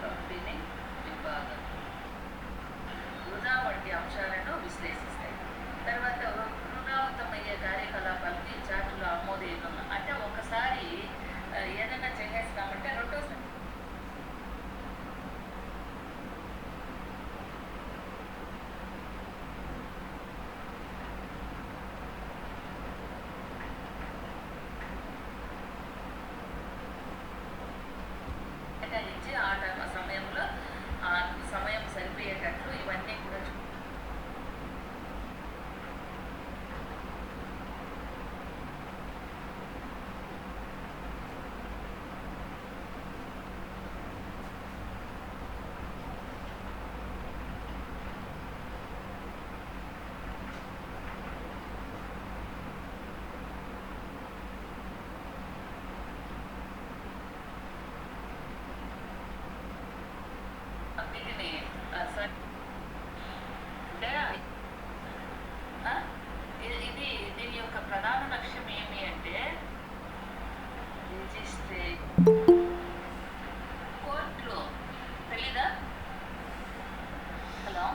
పంపిణీ విభాగం వృధా వంటి అంశాలను విశ్లేషిస్తాయి. తర్వాత పునరావృతమయ్యే కార్యకలాపాలకి ఈ చార్టులో ఆమోదయోగం. అంటే ఒకసారి ఏదైనా చేసేస్తామంటే రెండోసారి ఇచ్చి ఆ సమయంలో ఆ సమయం సరిపోయేటట్లు ఇవన్నీ కూడా వీటిని ఇది దీని యొక్క ప్రధాన లక్ష్యం ఏమి అంటే రిజిస్ట్రే కోర్టులో తెలీదా? హలో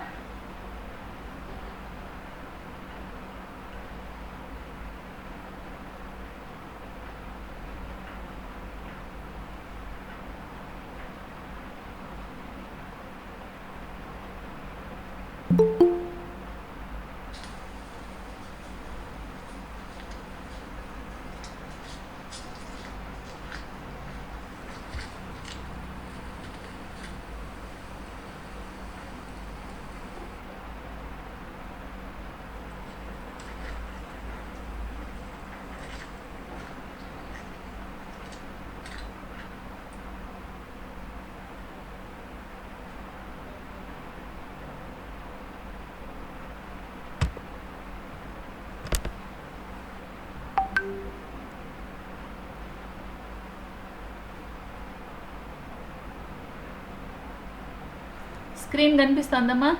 స్క్రీన్ కనిపిస్తుందమ్మా?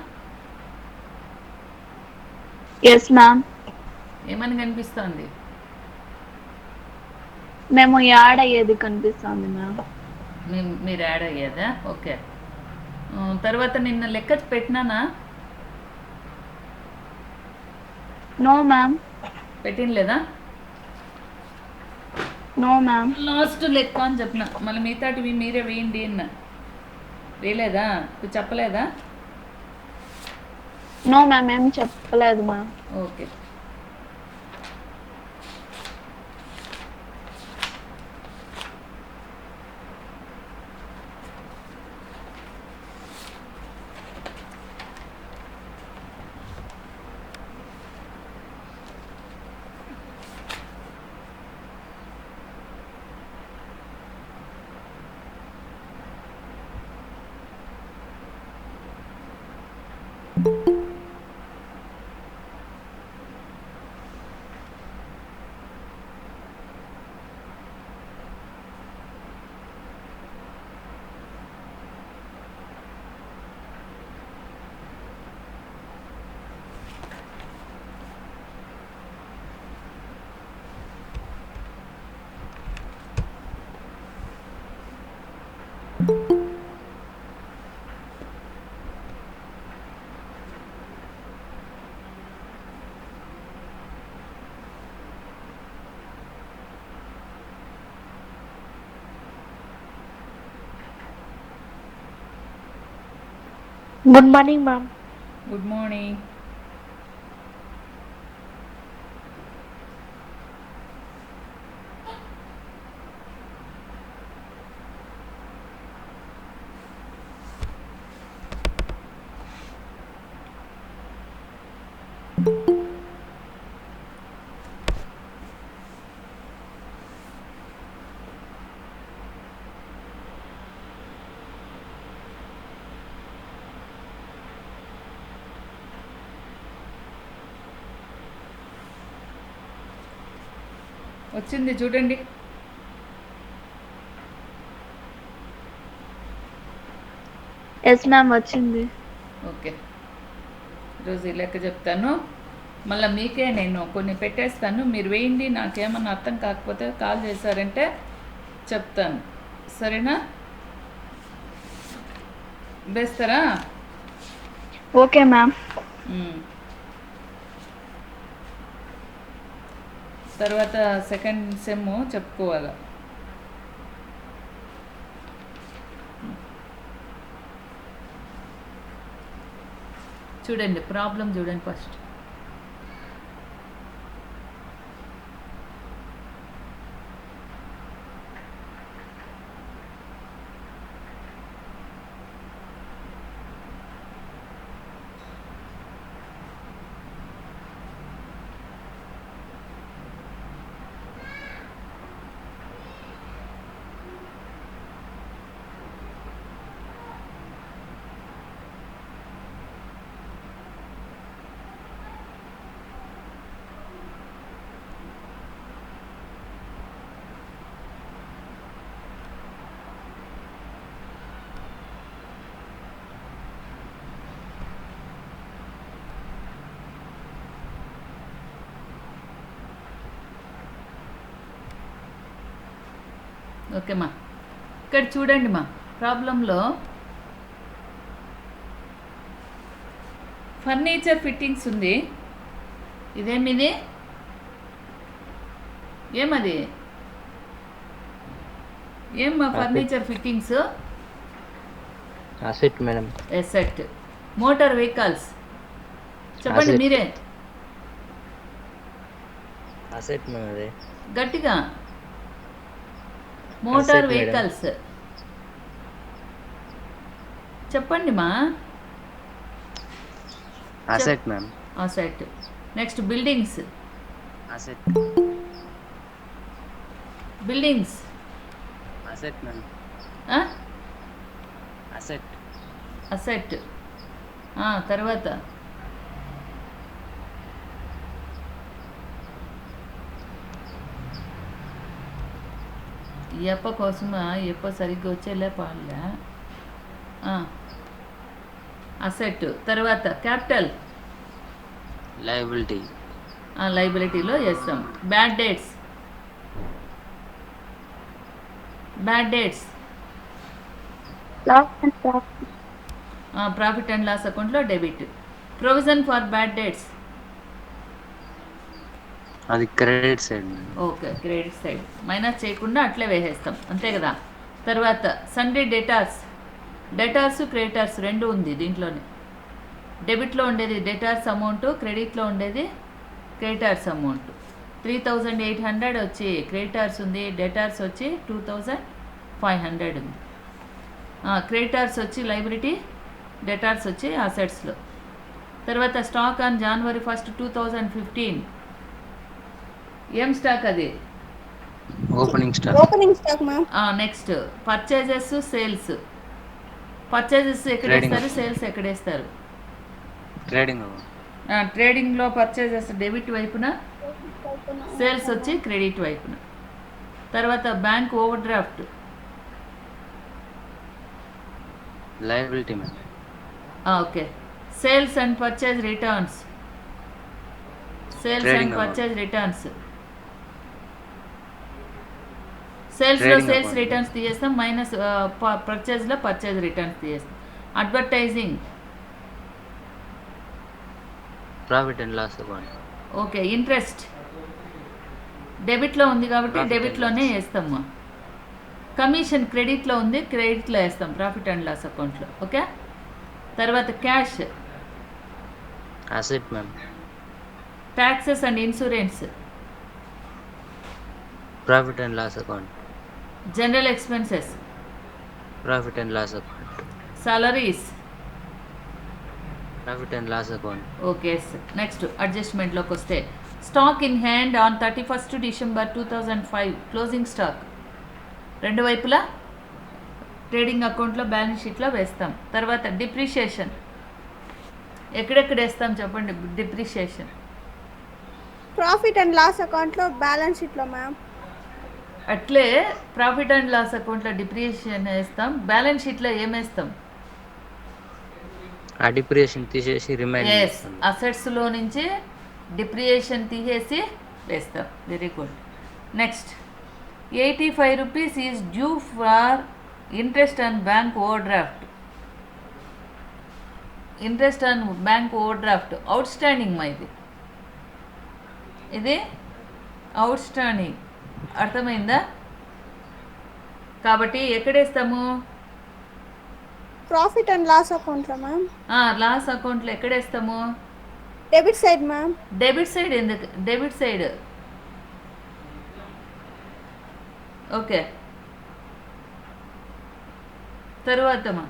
Yes ma'am. ఏమని కనిపిస్తుంది? మేము యాడ్ అయ్యేది కనిపిస్తుంది మ్యామ్. మీరు యాడ్ అయ్యేదా? ఓకే. తర్వాత నిన్న లెక్క పెట్టినానా? No ma'am. పెట్టినలేదా? No ma'am. లాస్ట్ లెక్క అని చెప్పిన, మళ్ళీ మిగతాటివి మీరే వేయండి అన్న. వేయలేదా? ఇప్పుడు చెప్పలేదా? నో మ్యామ్, ఏం చెప్పలేదు ma'am. Okay. Good morning ma'am. Good morning. వచ్చింది చూడండి. ఎస్ మ్యామ్, వచ్చింది. ఓకే. ఈరోజు ఈ లెక్క చెప్తాను, మళ్ళీ మీకే నేను కొన్ని పెట్టేస్తాను, మీరు వేయండి. నాకేమన్నా అర్థం కాకపోతే కాల్ చేశారంటే చెప్తాను, సరేనా? వేస్తారా? Okay ma'am. తర్వాత సెకండ్ సెమ్ చెప్పుకోవాలి. చూడండి, ప్రాబ్లం చూడండి ఫస్ట్. ఓకేమ్మా, ఇక్కడ చూడండి మా ప్రాబ్లంలో ఫర్నిచర్ ఫిట్టింగ్స్ ఉంది. ఇదేమిది? ఏమది? ఏమ్మా furniture fittings? Asset madam. Asset. Motor vehicles చెప్పండి మీరే. Asset madam. అదే గట్టిగా. మోటార్ వెహికల్స్ చెప్పండి మా. Asset ma'am. Asset. Next buildings. Asset. Buildings. Asset ma'am. Asset. Asset. తర్వాత ఎప్ప కోసమా? ఎప్ప సరిగ్గా వచ్చేలే పాడలే. అసెట్. తర్వాత క్యాపిటల్. లయబిలిటీ. లైబిలిటీలో వేస్తాం. Bad debts. Bad debts, Loss and profit. Profit and loss అకౌంట్లో debit. Provision for bad debts, అది credit side madam. Okay credit side, minus చేయకుండా అట్లే వేసేస్తాం అంతే కదా. తర్వాత సండే డేటార్స్, డేటార్స్ క్రెడిటార్స్ రెండు ఉంది దీంట్లోనే. డెబిట్లో ఉండేది డేటార్స్ అమౌంట్, క్రెడిట్లో ఉండేది క్రెడిటార్స్ అమౌంట్. 3800 వచ్చి క్రెడిటార్స్ ఉంది, డేటార్స్ వచ్చి 2500 ఉంది. క్రెడిటార్స్ వచ్చి లైబిలిటీ, డేటార్స్ వచ్చి అసెట్స్లో. తర్వాత స్టాక్ ఆన్ January 1, 2015, ఏం స్టాక్ అది? Opening stock. Opening stock ma'am. Next purchases, sales. Purchases ఎక్కడేస్తారు, సేల్స్ ఎక్కడేస్తారు? ట్రేడింగ్. ట్రేడింగ్లో పర్చేజెస్ డెబిట్ వైపున, సేల్స్ వచ్చి క్రెడిట్ వైపున. తర్వాత bank overdraft, liability madam. Okay. Sales and purchase returns, sales Trading and amount. Purchase returns. సేల్స్లో Trading sales account. Returns తీసేస్తాం, minus పర్చేజ్లో పర్చేజ్ రిటర్న్స్ తీసేస్తాం. Advertising, profit and loss account. Okay. Interest డెబిట్లో ఉంది కాబట్టి Profit and డెబిట్లోనే loss. వేస్తాము. Commission క్రెడిట్లో ఉంది, క్రెడిట్లో వేస్తాం ప్రాఫిట్ అండ్ లాస్ అకౌంట్లో. ఓకే. తర్వాత cash, asset ma'am. Taxes and insurance, profit and loss account. General expenses, profit and loss account. Salaries, profit and loss account. Okay. Next అడ్జస్ట్మెంట్లోకి వస్తే stock in hand on 31st December 2005, closing stock. రెండు వైపులా trading అకౌంట్లో balance షీట్లో వేస్తాం. తర్వాత depreciation, ఎక్కడెక్కడ వేస్తాం చెప్పండి డిప్రిషియేషన్? ప్రాఫిట్ అండ్ లాస్ అకౌంట్లో, బ్యాలెన్స్ షీట్లో మ్యామ్. అట్లే ప్రాఫిట్ అండ్ లాస్ అకౌంట్లో డిప్రిషియేషన్ వేస్తాం, బ్యాలెన్స్ షీట్లో ఏం వేస్తాం? ఆ డిప్రియేషన్ తీసేసి రిమైనింగ్ ఎస్, అసెట్స్లో నుంచి డిప్రియేషన్ తీసేసి వేస్తాం. Very good. Next 85 rupees is due for interest on bank overdraft. Interest on bank overdraft outstanding మా ఇది అవుట్ స్టాండింగ్, అర్థమైందా? కాబట్టి ఎక్కడేస్తాము? ప్రాఫిట్ అండ్ లాస్ అకౌంట్లో మ్యామ్. లాస్ అకౌంట్లో ఎక్కడేస్తాము? Debit side ma'am. Debit side. ఎందుకు debit side? Okay. తరువాతమా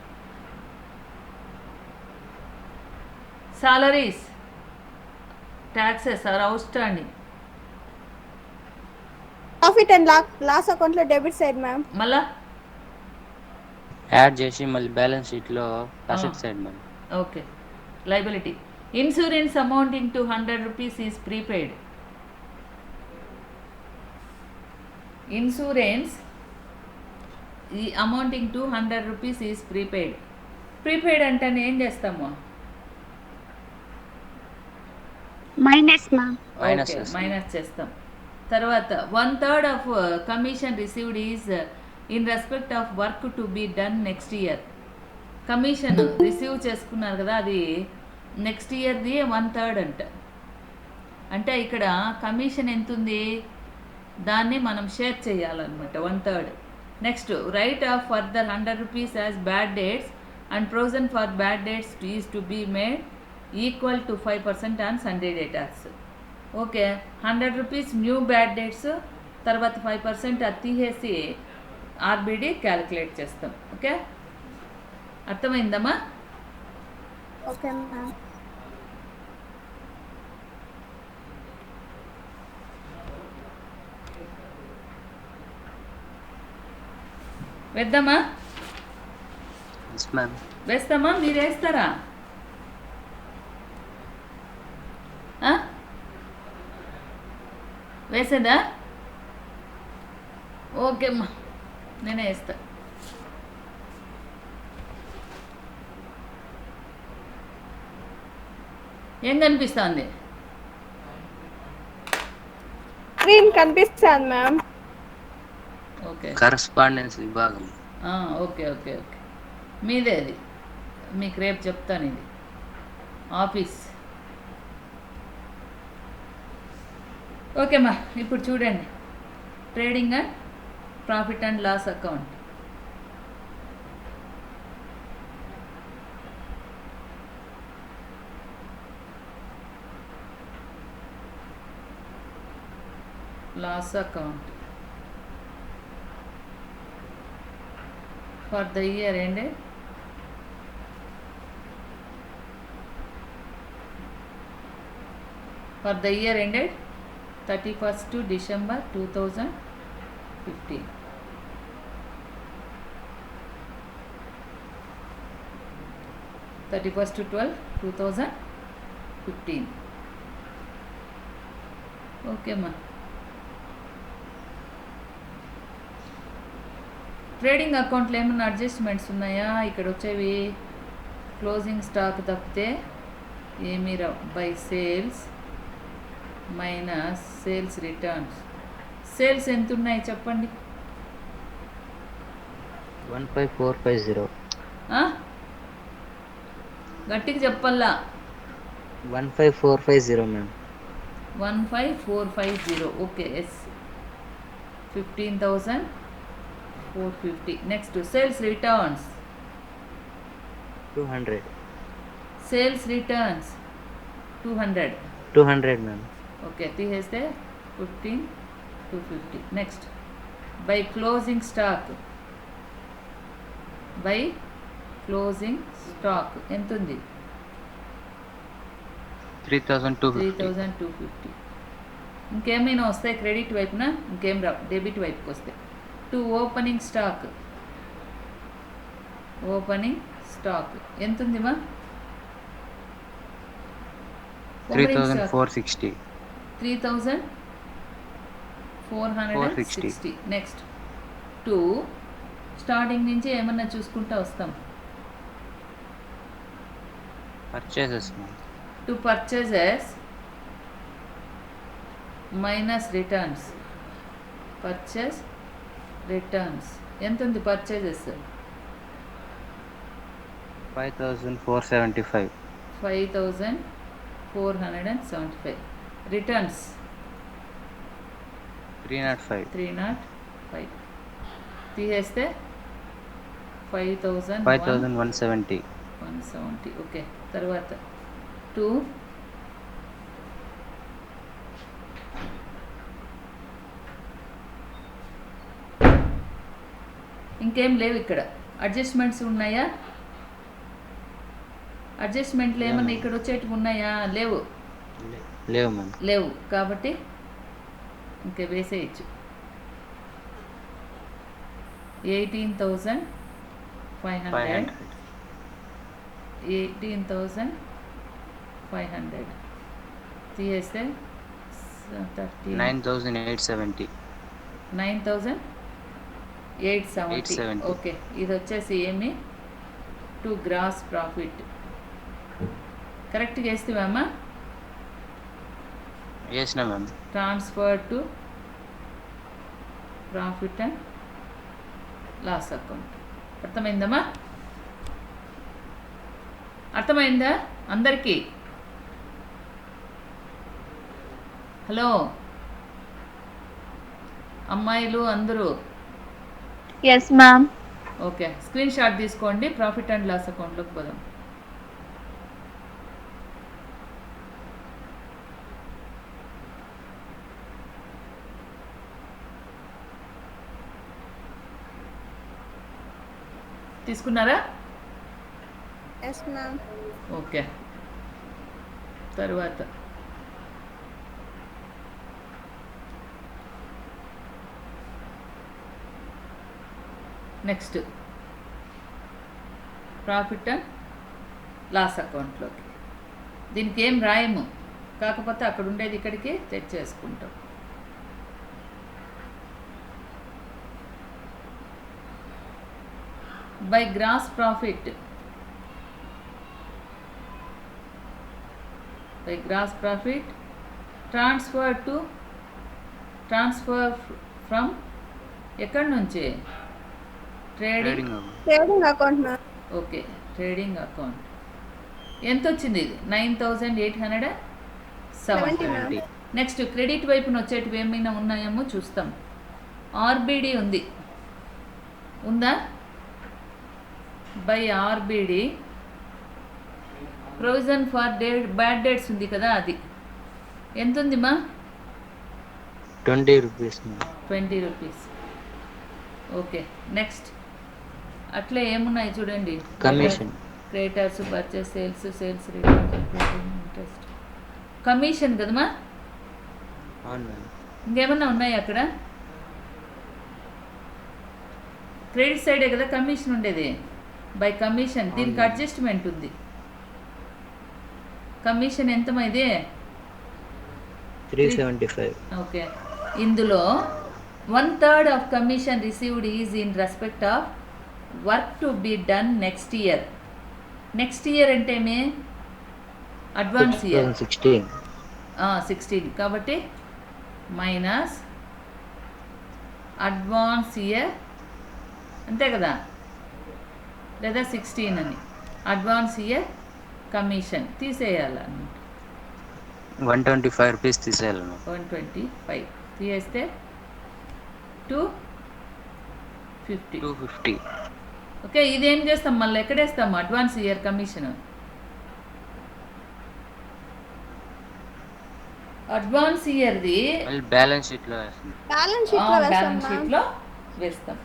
salaries, taxes are outstanding. Profit and loss అకౌంట్లో డెబిట్ సైడ్ మ్యామ్. మళ్ళా యాడ్ చేసి మళ్ళీ బ్యాలెన్స్ షీట్లో asset side ma'am. Okay. Liability. Insurance amounting to 100 rupees is prepaid. Insurance ఈ amounting to 100 rupees is prepaid. Prepaid అంటే ఏం చేస్తాము? Minus, ma'am. Minus okay, చేస్తాం. మైనస్ చేస్తాం. తర్వాత 1/3 of commission received is in respect of work to be done next year. Commission receive చేసుకున్నారు కదా, అది నెక్స్ట్ ఇయర్ది 1/3 అంట. అంటే ఇక్కడ కమిషన్ ఎంత ఉంది దాన్ని మనం షేర్ చేయాలన్నమాట, 1/3. Next write off further 100 rupees as bad debts and provision for bad debts is to be made equal to 5% on sundry debtors. Okay. 100 rupees new bad debts, తర్వాత 5% అది తీసేసి ఆర్బిడి క్యాలిక్యులేట్ చేస్తాం. Okay, అర్థమైందమ్మా? Okay ma'am. వేద్దామా? Yes ma'am. వేస్తామా? మీరు వేస్తారా? వేసేదా? Okay అమ్మా, నేనే వేస్తా. ఏం కనిపిస్తుంది? స్క్రీన్ కనిపిస్తుంది మ్యామ్. ఓకే. ఓకే కరస్పాండెన్స్ విభాగం. ఓకే ఓకే ఓకే మీదే అది. మీకు రేపు చెప్తాను ఇది ఆఫీస్. ఓకేమ్మా, ఇప్పుడు చూడండి trading and profit and loss account. Loss account for the year ended for the year ended 31st to December 2015. Thirty-first to 12/2015. Okay ma. Trading అకౌంట్లో ఏమైనా అడ్జస్ట్మెంట్స్ ఉన్నాయా? ఇక్కడ వచ్చేవి క్లోజింగ్ స్టాక్ తప్పితే ఏమీ రావు. By sales minus sales returns. Sales ఎంత ఉన్నాయి చెప్పండి. 15450. గట్టిగా చెప్పల్లా. 15450 ma'am. 15450. Okay yes. 15,450. Next sales returns. 200. Sales returns 200. 200 ma'am. Okay తీసేస్తే 15,250. Next by closing stock. By closing stock ఎంత ఉంది? 3250. ఇంకేమైనా వస్తాయి క్రెడిట్ వైపున? ఇంకేం రావు, డెబిట్ వైపుకి వస్తాయి. To opening stock. Opening stock ఎంత ఉంది మా? 3460. 3460. నెక్స్ట్ టు స్టార్టింగ్ నుంచి ఏమన్నా చూసుకుంటా వస్తాం. Purchases ma'am. To purchases minus returns. Purchase returns ఎంత ఉంది? పర్చేజెస్ 5475. 5475. రిటర్న్స్ 305. 305. తీసేస్తే 5170. 170. ఓకే తర్వాత 2 ఇంకేం లేవు ఇక్కడ. అడ్జస్ట్మెంట్స్ ఉన్నాయా? అడ్జస్ట్మెంట్లు ఏమన్నా ఇక్కడ వచ్చేటివి ఉన్నాయా? లేవు. లేవు మ్యామ్. లేవు కాబట్టి ఇంకా వేసేయచ్చు. 18,500. 18,500 తీసేస్తే 9870. 9,870. ఓకే ఇది వచ్చేసి ఏమి? To gross profit. కరెక్ట్గా వేస్తావమ్మా? వేసిన ma'am. Transfer to profit and loss account. అర్థమైందమ్మా? అర్థమైందా అందరికీ? హలో అమ్మాయిలు అందరూ? Yes ma'am. Okay screenshot తీసుకోండి. ప్రాఫిట్ అండ్ లాస్ అకౌంట్లోకి పోదాం. తీసుకున్నారా? Yes ma'am. ఓకే తర్వాత నెక్స్ట్ ప్రాఫిట్ అండ్ లాస్ అకౌంట్లోకి. దీనికి ఏం రాయము, కాకపోతే అక్కడ ఉండేది ఇక్కడికి తెచ్చేసుకుంటాం. By gross profit. by gross profit transfer from ఎక్కడి నుంచి? Trading. Trading account trading account ma'am. Okay, trading account. ఎంత వచ్చింది ఇది? 9870. 70 మ్యామ్. 70. నెక్స్ట్ క్రెడిట్ వైపున వచ్చేటివి ఏమైనా ఉన్నాయేమో చూస్తాం. ఆర్బిడి ఉంది, ఉందా? By RBD provision for bad debts ఉంది కదా, అది ఎంత ఉంది మా? 20 rupees ma'am. 20 rupees. Okay, next అట్లే ఏమున్నాయి చూడండి. Commission. Creditors, purchase, sales return, interest, commission కదమ్మా. అవును మ్యామ్. ఇంకేమన్నా ఉన్నాయి అక్కడ? క్రెడిట్ సైడే కదా కమిషన్ ఉండేది. బై కమిషన్ దీనికి అవును. అడ్జస్ట్మెంట్ ఉంది. కమిషన్ ఎంతమా ఇది? 375. ఓకే, ఇందులో 1/3 of commission received is in respect of work to be done next year. Next year అంటే ఏమి? Advance year 2016. 16 కాబట్టి మైనస్ అడ్వాన్స్ ఇయర్, అంతే కదా, లేదా 16 అని. అడ్వాన్స్ ఇయర్ కమిషన్ తీసేయాలన్నమాట. 125 రూపీస్ తీసేయాలి మ్యామ్. 125 తీసేస్తే 250. 250. ఓకే, ఇదేం చేస్తాం మళ్ళీ? ఎక్కడేస్తాము అడ్వాన్స్ ఇయర్ కమిషన్? అడ్వాన్స్ ఇయర్ది మళ్ళీ బ్యాలెన్స్ షీట్లో వేస్తుంది. బ్యాలెన్స్ షీట్ లో వేస్తాం బ్యాలెన్స్ మ్యామ్. షీట్లో వేస్తాం.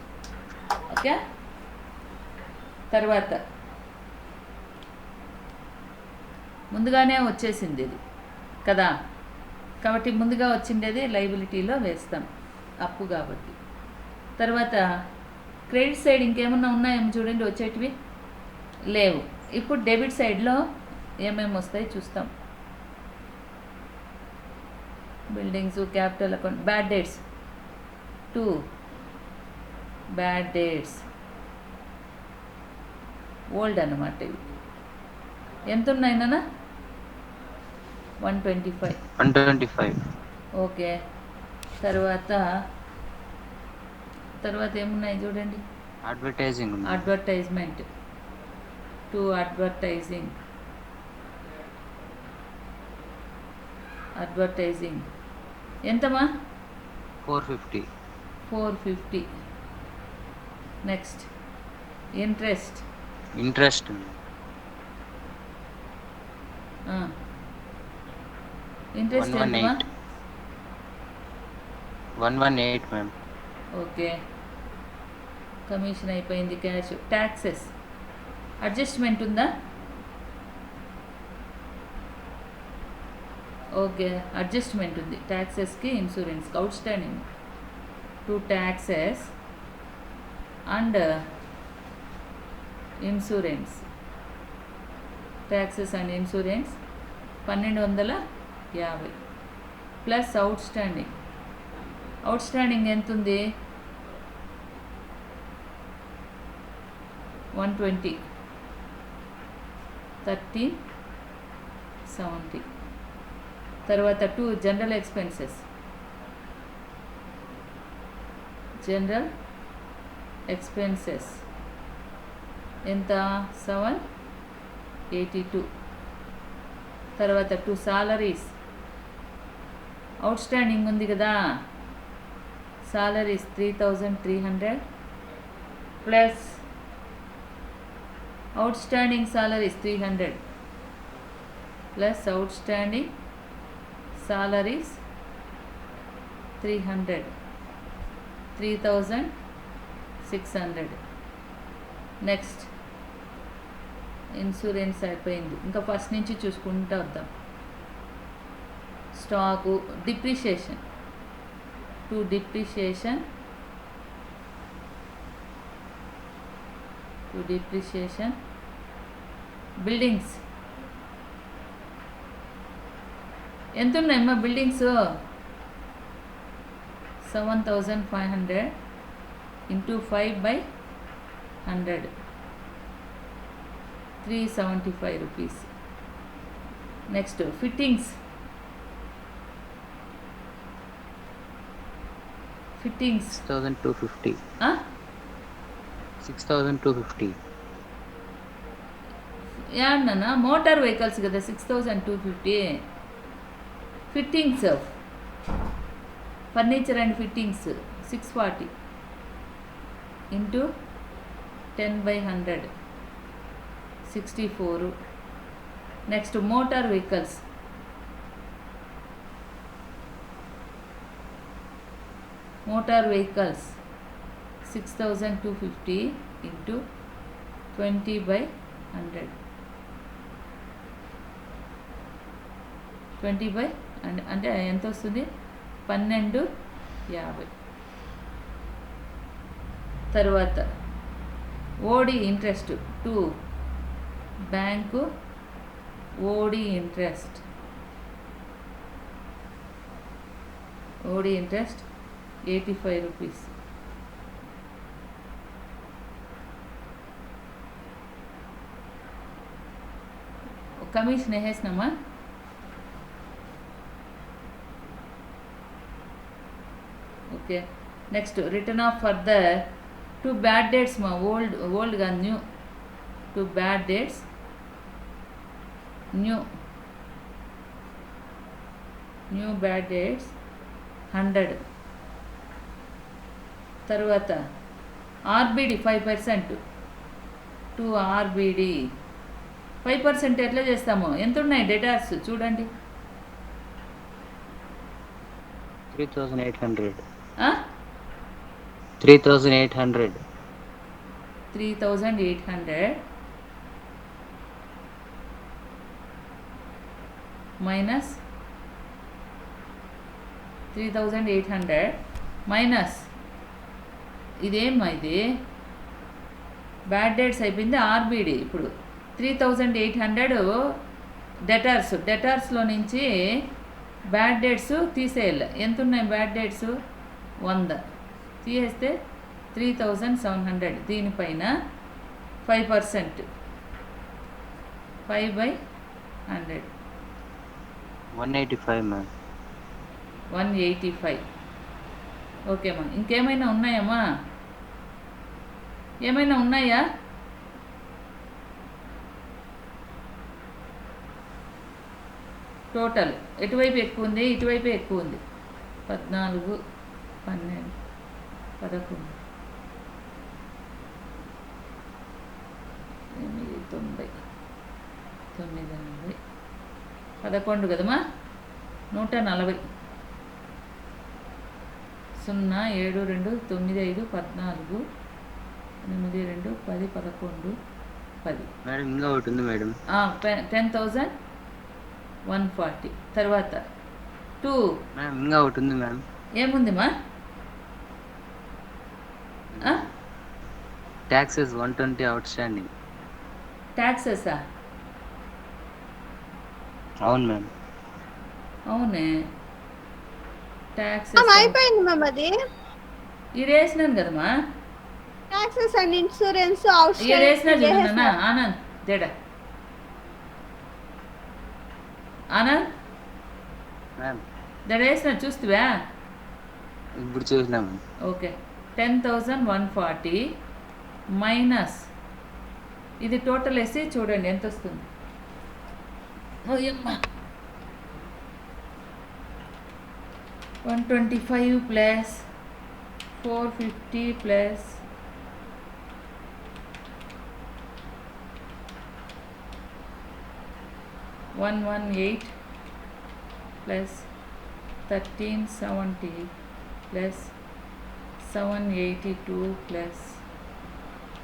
ఓకే, తర్వాత ముందుగానే వచ్చేసింది ఇది కదా, కాబట్టి ముందుగా వచ్చిండేది లైబిలిటీలో వేస్తాం, అప్పు కాబట్టి. తర్వాత క్రెడిట్ సైడ్ ఇంకేమన్నా ఉన్నాయేమో చూడండి, వచ్చేటివి లేవు. ఇప్పుడు డెబిట్ సైడ్లో ఏమేమి వస్తాయి చూస్తాం. Buildings, capital account, bad dates 2, bad debts old అన్నమాట. ఇవి ఎంత ఉన్నాయి నాన్న? 125. 125. ఓకే, తర్వాత ఏమున్నాయి చూడండి. అడ్వర్టైజింగ్ ఉంది. అడ్వర్టైజ్మెంట్ 2, అడ్వర్టైజింగ్ ఎంతమా? 450. 450. నెక్స్ట్ ఇంట్రెస్ట్ ఉంది. ఇంట్రెస్ట్ ఎంతమా? 118 మ్యామ్. ఓకే, కమిషన్ అయిపోయింది. క్యాష్, ట్యాక్సెస్ అడ్జస్ట్మెంట్ ఉందా? ఓకే, అడ్జస్ట్మెంట్ ఉంది. ట్యాక్సెస్కి, ఇన్సూరెన్స్కి outstanding 2 taxes and insurance. Taxes and insurance 1250 plus outstanding ఎంత ఉంది? 120. 1370. తర్వాత 2 జనరల్ ఎక్స్పెన్సెస్ ఎంత? 782. తర్వాత 2 సాలరీస్ అవుట్ స్టాండింగ్ ఉంది కదా, salaries 3300 plus outstanding salaries 300 plus outstanding salaries 300, 3600. Next insurance అయిపోయింది. ఇంకా ఫస్ట్ నుంచి చూసుకుంటూ వద్దాం. స్టాకు, డిప్రిషియేషన్ 2 డిప్రిషియేషన్, బిల్డింగ్స్ ఎంత ఉన్నాయమ్మా? Buildings 7500 into 5/100 375 rupees. Next fittings 6250. 6250. ఏమన్నా మోటార్ వెహికల్స్ కదా 6250. Fittings furniture and fittings 640 into 10/100 64. Next motor vehicles motor vehicles 6250 into 20/100 20 అంటే ఎంత వస్తుంది 1250. తర్వాత OD interest 2 bank OD interest 85 rupees. Commission వేసేసినామా? Okay. Next return of further 2 bad debts మా old గా new 2 bad debts new bad debts 100. తర్వాత RBD 5%. 2 RBD 5% ఎట్లా చేస్తాము? ఎంత ఉన్నాయి డేటాస్ చూడండి. 3800. ఆ? 3800. 3800 మైనస్ 3800 మైనస్ ఇదేమ్మా ఇది బ్యాడ్ డేట్స్ అయిపోయింది. ఆర్బిడి ఇప్పుడు 3800 డెటార్స్లో నుంచి బ్యాడ్ డేట్స్ తీసేయాలి. ఎంత ఉన్నాయి బ్యాడ్ డేట్స్? 100 తీసేస్తే 3700. దీనిపైన 5% 5/100 185 మ్యామ్. 185. ఓకేమ్మా. ఇంకేమైనా ఉన్నాయమ్మా? ఏమైనా ఉన్నాయా? టోటల్ ఎటువైపు ఎక్కువ ఉంది? ఇటువైపు ఎక్కువ ఉంది. 14 12 11 8 9 90 11 కదమ్మా. 140 0 7 2 9 5 14 8 2 10 11 10. మేడం ఇంకా ఒకటి ఉంది మేడం. 10,140. తర్వాత 2 మేడం ఇంకా ఒకటి ఉంది మ్యామ్. ఏముందిమా? Taxes 120 outstanding. ట్యాక్సెసా? అవును మ్యామ్. అవునే ట్యాక్సెస్ అయిపోయింది మ్యామ్. అది ఇది వేసినాను కదమ్మా. టాక్సెస్ అండ్ ఇన్సూరెన్స్ ఇది వేసినా చూడన్నా ఆనంద్ దేడా ఆనంద్ మ్యామ్ దేడ వేసినా చూస్తువా? ఇప్పుడు చూసినాము. ఓకే. 10,140 మైనస్ ఇది టోటల్ వేసి చూడండి ఎంత వస్తుంది. ఓయమ్మా 125 plus 450 plus 118 plus 1370 plus 782 plus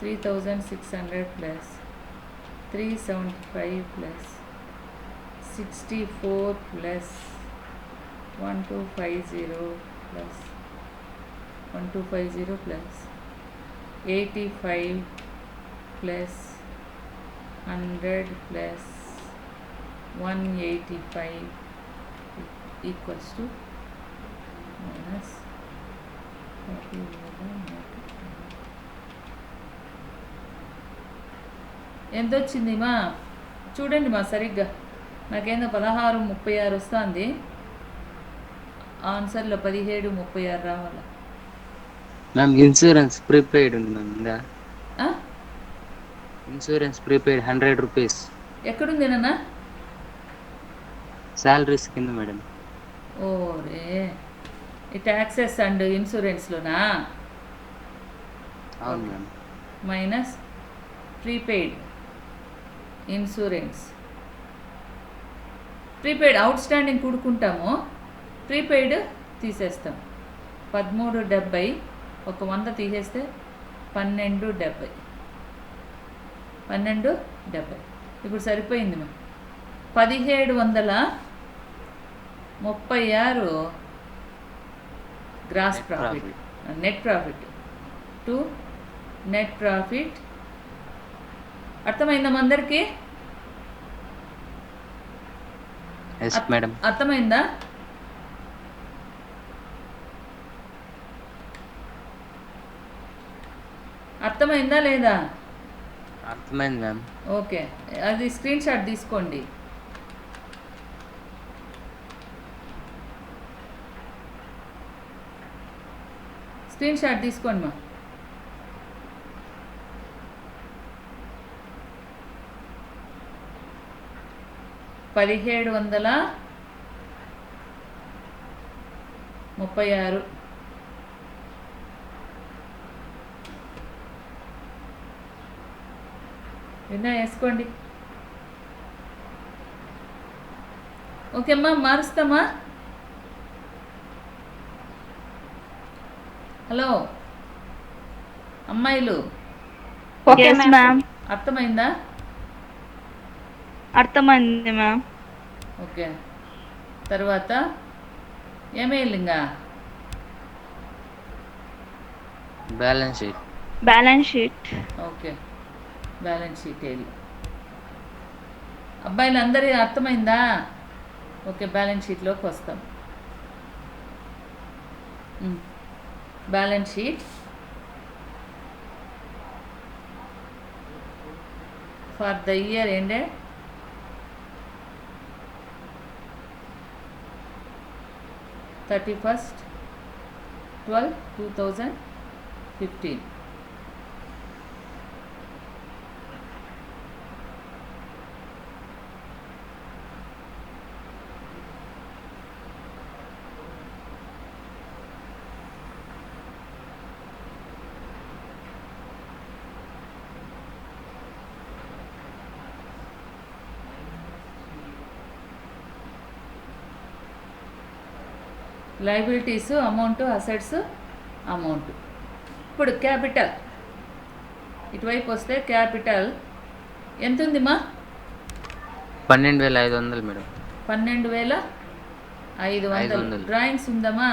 3600 plus 375 plus 64 plus 1250 plus 1250 plus 85 plus 100 plus 185 equals to minus 40. ఎంత వచ్చింది మా? చూడండి మా సరిగ్గా. నాకేందో 1636 వస్తుంది. ఆన్సర్లో 1736 రావాలి. మ్యామ్ ఇన్సూరెన్స్ ప్రీపెయిడ్ ఉంది మ్యామ్ ఉందా? ఆ? ఇన్సూరెన్స్ ప్రీపెయిడ్ 100 రూపీస్ ఎక్కడుంది నాన్న? శాలరీస్ కింద మేడం. ఓరే, ఈ ట్యాక్సెస్ అండ్ ఇన్సూరెన్స్లోనా? అవును ma'am. Minus prepaid insurance. Prepaid outstanding కూడుకుంటాము, ప్రీపెయిడ్ తీసేస్తాం. 1370, ఒక 100 తీసేస్తే 1270. 1270 ఇప్పుడు సరిపోయింది మా. 1736 gross Net profit, profit. Net profit to net profit. అర్థమైందా అందరికీ? Yes madam. అర్థమైందా? అర్థమైందా లేదా? అర్థమైంది మ్యామ్. ఓకే, అది స్క్రీన్ షాట్ తీసుకోండి. స్క్రీన్ షాట్ తీసుకోండి మా. $1736 విన్నా వేసుకోండి. ఓకే అమ్మా, మారుస్తామా? హలో అమ్మాయిలు, Okay, Yes, ma'am. ma'am. అర్థమైందా? అర్థమైంది మ్యామ్. ఓకే, తర్వాత ఏమేయాలి ఇంకా? Balance sheet. Balance sheet. Okay, balance sheet వేయాలి. అబ్బాయిలు అందరి అర్థమైందా? ఓకే, బ్యాలెన్స్ షీట్లోకి వస్తాం. Balance sheet for the year ended 31/12/2015. Liabilities amount, assets amount. ఇప్పుడు క్యాపిటల్ ఇటువైపు వస్తే క్యాపిటల్ ఎంత ఉంది మా? 12,500 మేడం. 12,500. డ్రాయింగ్స్ ఉందమ్మా?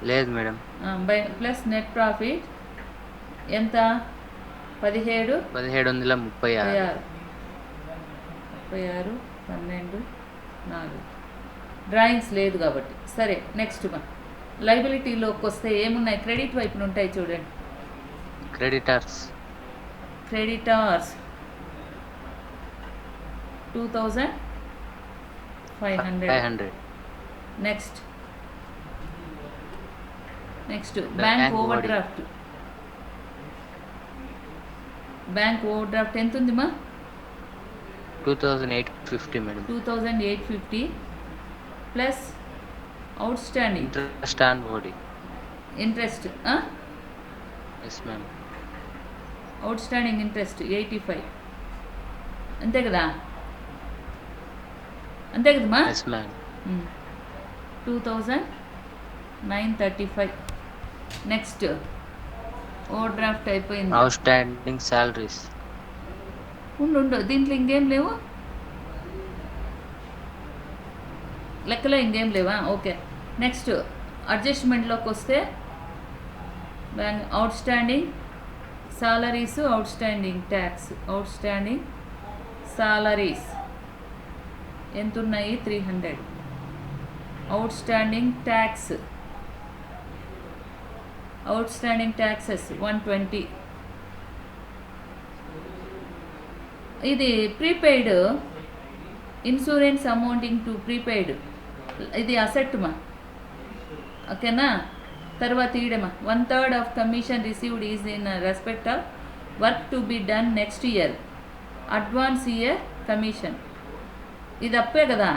లేదు మేడం. ప్లస్ నెట్ ప్రాఫిట్ ఎంత? 17 1736. 36, 12, 4. డ్రాయింగ్స్ లేదు కాబట్టి సరే. నెక్స్ట్ మా లైబిలిటీలోకి వస్తే ఏమున్నాయి? క్రెడిట్ వైపున ఉంటాయి చూడండి. Creditors 2,500. Next bank overdraft. Bank overdraft ఎంత ఉంది మా? 2,850 madam. 2,850 plus outstanding interest and OD. Interest. Yes ma'am. Outstanding interest 85. అంతే కదా? అంతే కదమ్మా? Yes ma'am. 2,935. Next overdraft అయిపోయింది. Outstanding salaries. ఉండు, దీంట్లో ఇంకేం లేవు లెక్కలో, ఇంకేం లేవా? ఓకే. నెక్స్ట్ అడ్జస్ట్మెంట్లోకి వస్తే bank out standing salaries, out standing tax. Out standing salaries ఎంత ఉన్నాయి? 300. Out standing tax, out standing taxes 120. ఇది prepaid insurance amounting to prepaid, ఇది అసెట్ మా. ఓకేనా? తర్వాత ఈడమా 1/3 of commission received is in respect of work to be done next year. Advance year commission. ఇది అప్పే కదా?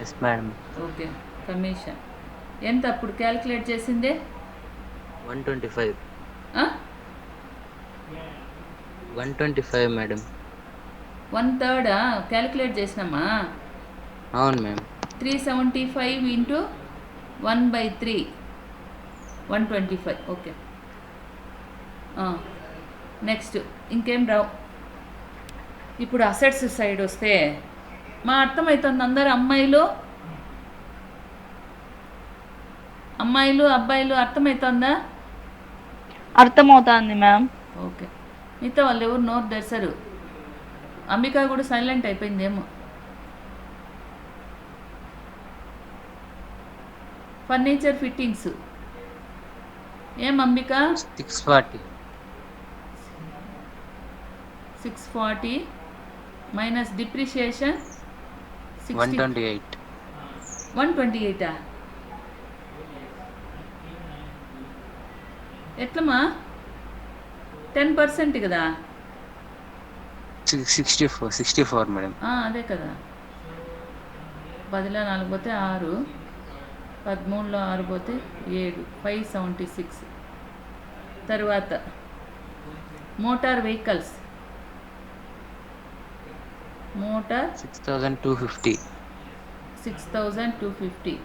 Yes madam. Okay. Commission ఎంత అప్పుడు calculate చేసిందే? 125. 125 మేడం. 1/3 క్యాలిక్యులేట్ చేసినామా? అవును మ్యామ్. 375 ఇంటూ 1/3 125. ఓకే. నెక్స్ట్ ఇంకేం రావు. ఇప్పుడు అసెట్స్ సైడ్ వస్తే మా అర్థమవుతుంది. అందరు అమ్మాయిలు అబ్బాయిలు అర్థమవుతుందా? అర్థమవుతుంది మ్యామ్. ఓకే. మిగతా వాళ్ళు ఎవరు నోరు తెరసరు. అంబిక కూడా సైలెంట్ అయిపోయిందేమో. ఫర్నిచర్ ఫిట్టింగ్స్ ఏం అంబిక? 640. 640 minus depreciation 128. 128. ఎట్లమ్మా? 10% కదా? 64 మేడం. అదే కదా. 10లో 4 పోతే 6, 13లో 6 పోతే 7, 576. తర్వాత motor vehicles 6250. 6250.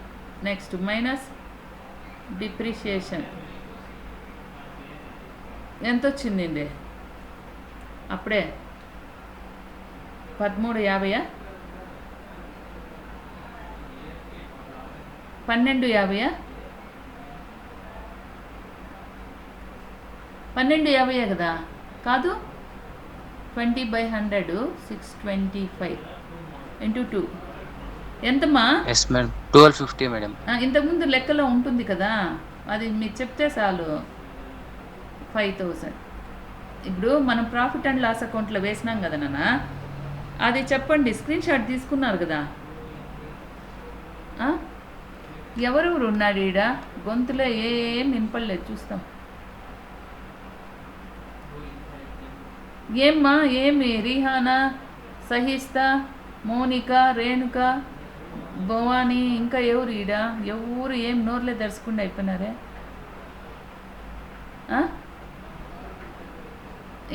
Next minus depreciation ఎంత వచ్చింది అప్పుడే? 1350. 1250. 1250 కదా? కాదు. 20/100 625 ఇంటూ 2 ఎంతమ్మా? Yes madam. 1250 మేడం. ఇంతకుముందు లెక్కలో ఉంటుంది కదా, అది మీరు చెప్తే చాలు. 5000. ఇప్పుడు మనం ప్రాఫిట్ అండ్ లాస్ అకౌంట్లో వేసినాం కదా నాన్న, అది చెప్పండి. స్క్రీన్ షాట్ తీసుకున్నారు కదా? ఎవరెవరు ఉన్నాడు ఈడ? గొంతులో ఏం వినపడలేదు. చూస్తాం. ఏమ్మా? ఏమి? రిహానా, సహిస్తా, మోనిక, రేణుక, భవానీ, ఇంకా ఎవరు ఈడ? ఎవరు ఏం నోర్లే తెరుచుకుండా అయిపోయినారే?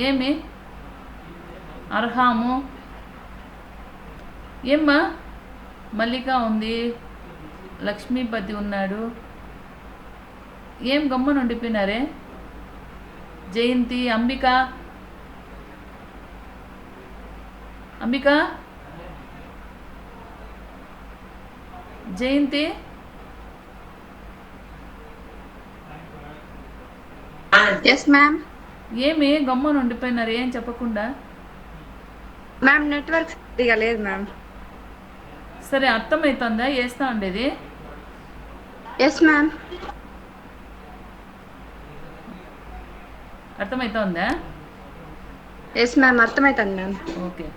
ఏమి? అర్హాము ఏమ్మా? మల్లిక ఉంది, లక్ష్మీపతి ఉన్నాడు. ఏం గమ్మన ఉండిపోయినారే? జయంతి, అంబిక జయంతి ఎస్ మ్యామ్. ఏమి గమ్మన ఉండిపోయినారు ఏం చెప్పకుండా? మ్యామ్ నెట్వర్క్ సరిగా లేదు మ్యామ్. సరే అర్థమవుతుందా వేస్తా ఉండేది? Yes ma'am. అర్థమవుతుందా? ఎస్ మ్యామ్ అర్థమవుతుంది మ్యామ్. ఓకే.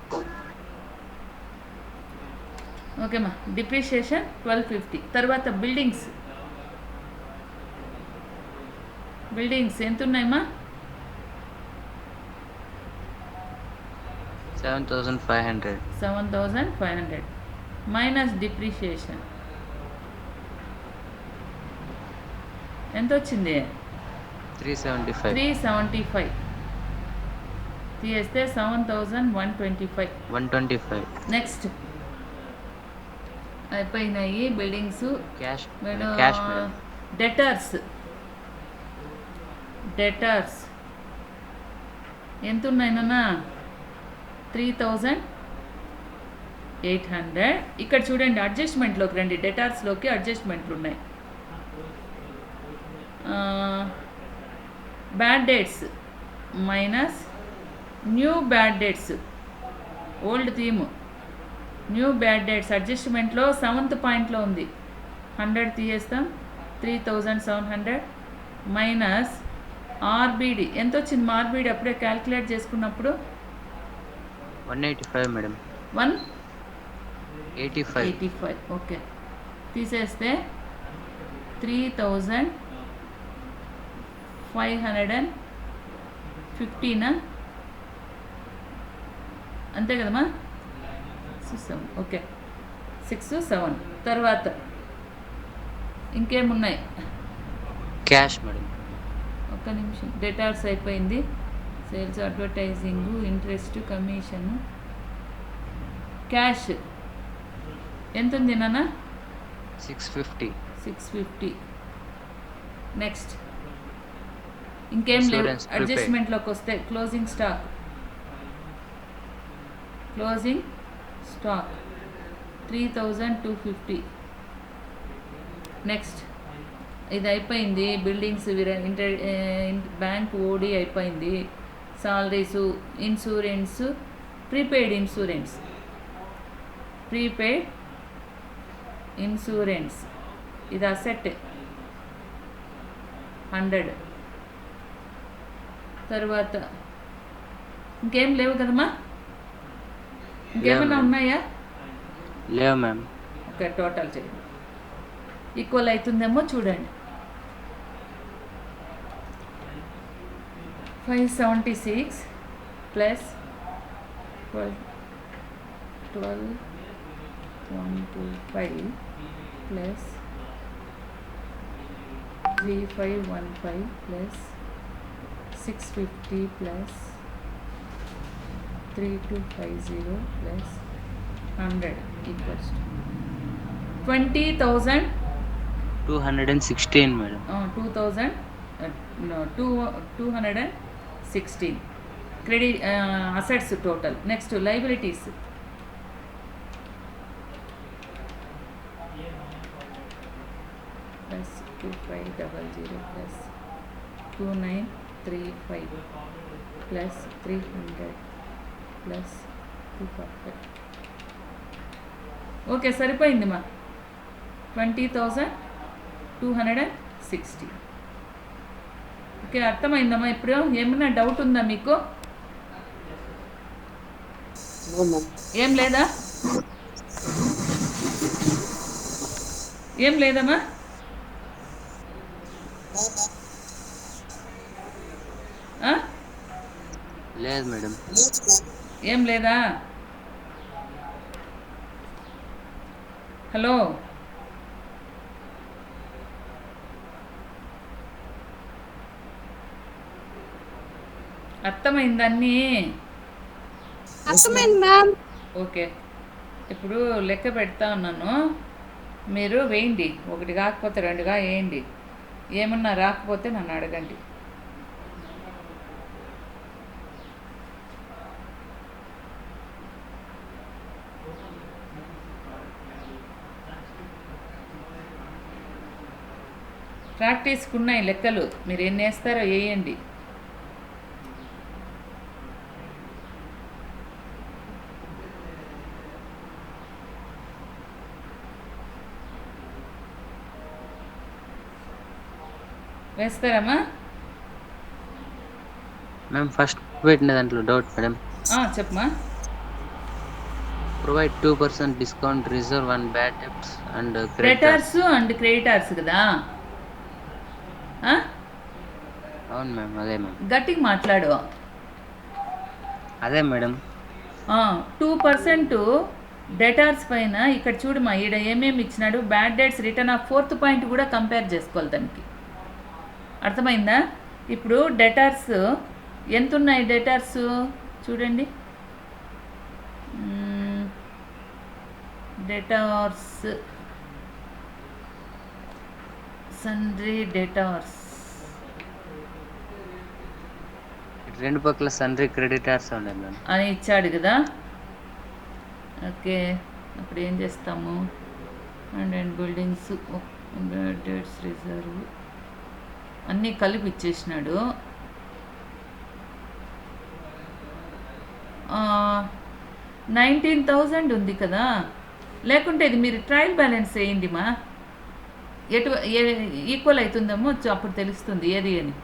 ఓకేమ్మా. డిప్రిషియేషన్ 1250. తర్వాత బిల్డింగ్స్ ఎంత ఉన్నాయమ్మా? 7500. 7500 మైనస్ డిప్రిషియేషన్ ఎంత వచ్చింది? 375. 375 తీస్తే 7125. 125. నెక్స్ట్ అయిపోయినాయి buildings. Cash madam madam. Debtors ఎంత ఉన్నాయి నాన్న? 3800. ఇక్కడ చూడండి, అడ్జస్ట్మెంట్లోకి రండి. డెటార్స్లోకి అడ్జస్ట్మెంట్లు ఉన్నాయి. Bad debts minus new bad debts. Old థీమ్ న్యూ బ్యాడ్ డేట్స్ అడ్జస్ట్మెంట్లో 7th పాయింట్లో ఉంది. 100 తీయేస్తాం. 3700 మైనస్ ఆర్బిడి ఎంత వచ్చింది? మా ఆర్బిడి అప్పుడే క్యాల్కులేట్ చేసుకున్నప్పుడు 185 మేడం. 185. ఓకే. తీసేస్తే 3515 అంతే కదమ్మా 6 ఓకే 6 7 తర్వాత ఇంకేమున్నాయి క్యాష్ మేడం. ఒక్క నిమిషం డేటార్స్ అయిపోయింది sales advertising interest commission cash ఎంత ఉంది నాన్న 650. 650 నెక్స్ట్ ఇంకేం లేవు Insurance prepaid. అడ్జస్ట్మెంట్లోకి వస్తే క్లోజింగ్ స్టాక్ 3250 నెక్స్ట్ ఇది అయిపోయింది బిల్డింగ్స్ బ్యాంక్ ఓడి అయిపోయింది సాలరీస్ ఇన్సూరెన్స్ ప్రీపెయిడ్ ఇన్సూరెన్స్ ఇది అసెట్ 100 తర్వాత ఇంకేం లేవు కదమ్మా ఇంకేమైనా లేవు. ఉన్నాయా లేవు మ్యామ్. ఓకే టోటల్ చేయండి ఈక్వల్ అవుతుందేమో చూడండి 576 plus 125 plus 3515 plus 650 plus 3250 plus 100 equals 20,000 216 madam. 216 credit assets total next liabilities plus 2500 plus 2935 plus 300 plus 245 okay సరిపోయిందిమా 20,260 ఓకే అర్థమైందమ్మా ఇప్పుడు ఏమన్నా డౌట్ ఉందా మీకు ఏం లేదా ఏం లేదమ్మా ఆ? లేదు మేడం. ఏం లేదా హలో అర్థమైందన్నీ అర్థమైంది మ్యామ్. ఓకే ఇప్పుడు లెక్క పెడతా ఉన్నాను మీరు వేయండి ఒకటి కాకపోతే రెండుగా వేయండి ఏమన్నా రాకపోతే నన్ను అడగండి ప్రాక్టీస్కి ఉన్నాయి లెక్కలు మీరు ఎన్ని వేస్తారో వేయండి వేస్తారమ్మా మ్యామ్ ఫస్ట్ పెట్టిన దాంట్లో డౌట్ మేడం. చెప్పమా provide 2% discount reserve and bad debts and creditors and creditors కదా అవును మ్యామ్. అదే మ్యామ్. గట్టిగా మాట్లాడు అదే మేడం. 2% డేటార్స్ పైన ఇక్కడ చూడమా ఈడ ఏమేమి ఇచ్చినాడు bad dates return of 4th point కూడా కంపేర్ చేసుకోవాలి దానికి అర్థమైందా ఇప్పుడు డేటార్స్ ఎంత ఉన్నాయి డేటార్స్ చూడండి డేటార్స్ సన్రీ డేటార్స్ రెండు పక్కల సన్రీ క్రెడిటార్స్ ఉన్నాయి మ్యామ్. అని ఇచ్చాడు కదా ఓకే అప్పుడు ఏం చేస్తాము అండ్ బిల్డింగ్స్ డేట్స్ రిజర్వ్ అన్నీ కలిపి ఇచ్చేసినాడు 19,000 ఉంది కదా లేకుంటే ఇది మీరు ట్రయల్ బ్యాలెన్స్ వేయండి మా ఈక్వల్ అవుతుందేమో అప్పుడు తెలుస్తుంది ఏది అని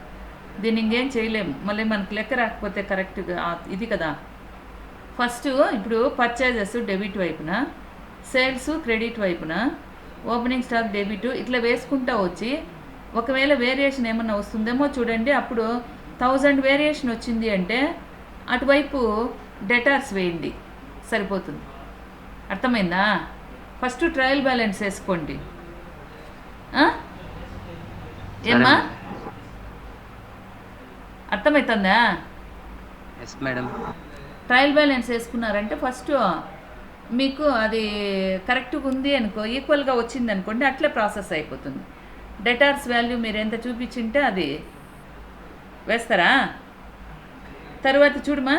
దీన్ని ఇంకేం చేయలేము మళ్ళీ మనకు లెక్క రాకపోతే కరెక్ట్గా ఇది కదా ఫస్ట్ ఇప్పుడు పర్చేజెస్ డెబిట్ వైపున సేల్స్ క్రెడిట్ వైపున ఓపెనింగ్ స్టాక్ డెబిట్ ఇట్లా వేసుకుంటా వచ్చి ఒకవేళ వేరియేషన్ ఏమన్నా వస్తుందేమో చూడండి. అప్పుడు 1000 వేరియేషన్ వచ్చింది అంటే అటువైపు డెటార్స్ వేయండి, సరిపోతుంది. అర్థమైందా? ఫస్ట్ ట్రయల్ బ్యాలెన్స్ వేసుకోండి. ఆ? ఏమ్మా, అర్థమవుతుందా? Yes madam. ట్రయల్ బ్యాలెన్స్ వేసుకున్నారంటే ఫస్ట్ మీకు అది కరెక్ట్గా ఉంది అనుకో, ఈక్వల్గా వచ్చింది అనుకోండి, అట్లే ప్రాసెస్ అయిపోతుంది. డెటార్స్ వాల్యూ మీరు ఎంత చూపించింటే అది వేస్తారా? తర్వాత చూడమా,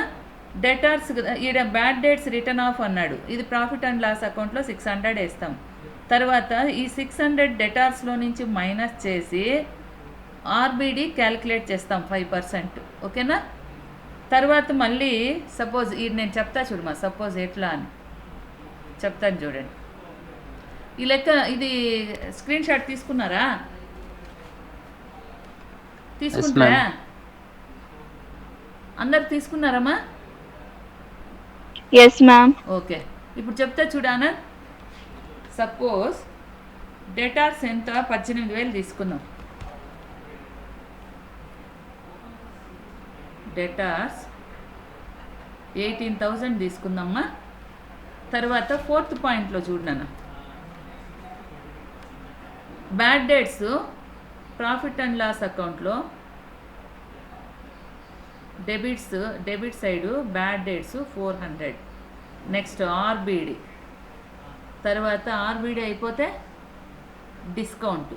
డెటార్స్ ఈడ బ్యాడ్ డేట్స్ రిటర్న్ ఆఫ్ అన్నాడు. ఇది ప్రాఫిట్ అండ్ లాస్ అకౌంట్లో 600 వేస్తాం. తర్వాత ఈ 600 డెటార్స్లో నుంచి మైనస్ చేసి ఆర్బిడి క్యాలిక్యులేట్ చేస్తాం 5%. ఓకేనా? తర్వాత మళ్ళీ సపోజ్ ఇది నేను చెప్తా చూడమా, సపోజ్ ఎట్లా అని చెప్తాను చూడండి. ఈ లెక్క ఇది స్క్రీన్ షాట్ తీసుకున్నారా? తీసుకుంటారా? అందరు తీసుకున్నారమ్మా? Yes, ma'am. ఓకే, ఇప్పుడు చెప్తా చూడానా. సపోజ్ డేటార్స్ ఎంత 18,000 తీసుకుందాం. డేటార్స్ 18,000 తీసుకుందామా. తర్వాత 4th పాయింట్లో చూడనా, bad debts profit and loss అకౌంట్లో debit side bad debts 400. Next RBD, తర్వాత ఆర్బిడి అయిపోతే డిస్కౌంట్.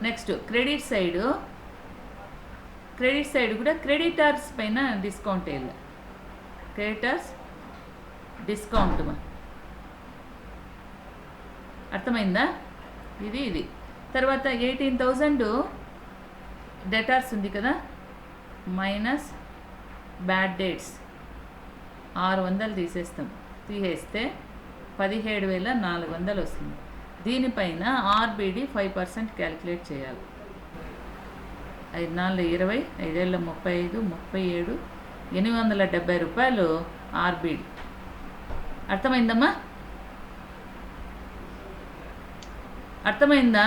నెక్స్ట్ క్రెడిట్ సైడ్ కూడా క్రెడిటార్స్ పైన డిస్కౌంట్ వేయాలి. Creditors discount. అర్థమైందా? ఇది తర్వాత 18,000 డెటార్స్ ఉంది కదా, మైనస్ బ్యాడ్ డేట్స్ 600 తీసేస్తే 17,400 వస్తుంది. దీనిపైన ఆర్బిడి 5% క్యాలిక్యులేట్ చేయాలి. 5 4 20, 5 35, 37, 870 రూపాయలు ఆర్బిడి. అర్థమైందమ్మా? అర్థమైందా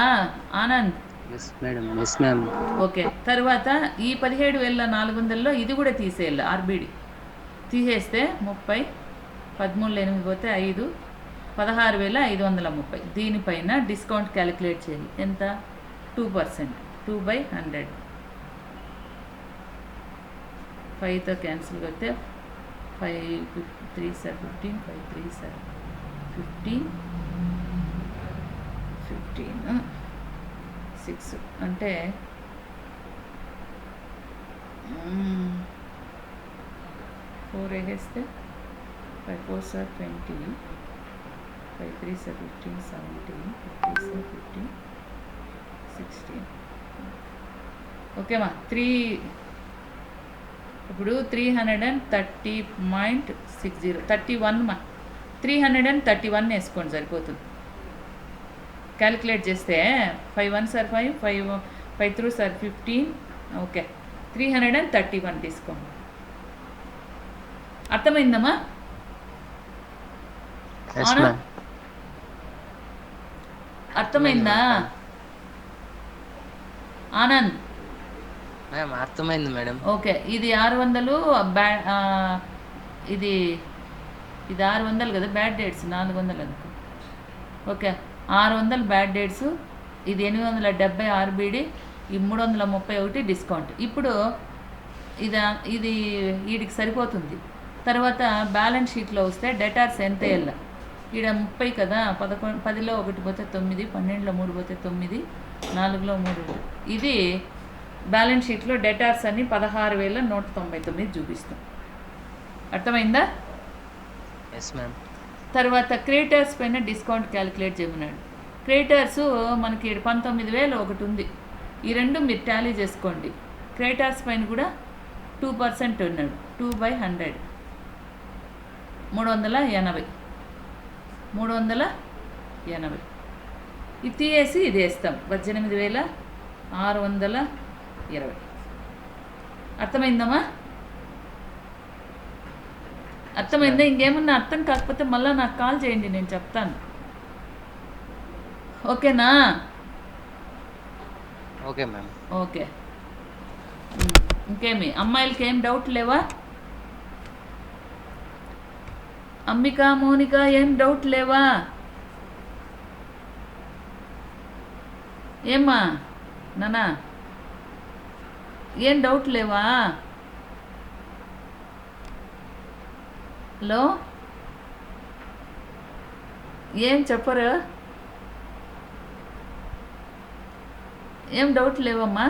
Anand? Yes madam. Yes ma'am. Okay, తర్వాత ఈ 17,400లో ఇది కూడా తీసేయాలి. ఆర్బిడి తీసేస్తే 30, 13,8 పోతే 5, 16,530. దీనిపైన డిస్కౌంట్ క్యాలిక్యులేట్ చేయాలి. ఎంత? 2%, 2/100. 5తో క్యాన్సిల్ కొడితే 5 3 సార్ 15, 5 3 సార్ 15, 6 అంటే 4 వేస్తే 5 4 సార్ 20, 5 3 సార్ 15, 17, 50 సార్ 15, 16. ఓకేమా? ఇప్పుడు 330.60 31 మా 331 వేసుకోండి, సరిపోతుంది. క్యాలిక్యులేట్ చేస్తే 5 1 సార్ 5, 5 3 సార్ 15. ఓకే, 331 తీసుకోండి. అర్థమైందమ్మా? ఎస్ అవునా? మ్యామ్. అర్థమైందా ఆనంద్? మ్యామ్ అర్థమైంది మేడం. ఓకే, ఇది 600 ఇది 600 కదా. బ్యాడ్ డేట్స్ 400 అనుకో. ఓకే, 600 బ్యాడ్ డేట్స్, ఇది 870 ఆర్బిడి, ఈ 331 డిస్కౌంట్. ఇప్పుడు ఇది వీడికి సరిపోతుంది. తర్వాత బ్యాలెన్స్ షీట్లో వస్తే డెటార్స్ ఎంత వేయాల? ఈడ 30 కదా, 10లో 1 పోతే 9, 12లో 3 పోతే 9, 4లో 3. ఇది బ్యాలెన్స్ షీట్లో డెటార్స్ అన్ని 16,199 చూపిస్తాం. అర్థమైందా? Yes ma'am. తర్వాత క్రియేటర్స్ పైన డిస్కౌంట్ క్యాలిక్యులేట్ చేయమన్నాడు. క్రియేటర్స్ మనకి 19,000 ఒకటి ఉంది. ఈ రెండు మీరు టాలీ చేసుకోండి. క్రియేటర్స్ పైన కూడా 2% ఉన్నాడు. 2/100 380. ఇది తీసేసి ఇది వేస్తాం 18,620. అర్థమైందమ్మా? అర్థమైందా? ఇంకేమన్నా అర్థం కాకపోతే మళ్ళీ నాకు కాల్ చేయండి, నేను చెప్తాను. ఓకేనా? Okay ma'am. ఓకే. ఇంకేమి అమ్మాయిలకి ఏం డౌట్ లేవా? అంబిక, మౌనిక ఏం డౌట్ లేవా? ఏమ్మా నానా, ఏం డౌట్ లేవా? హలో, ఏం చెప్పరు? ఏం డౌట్ లేవమ్మా?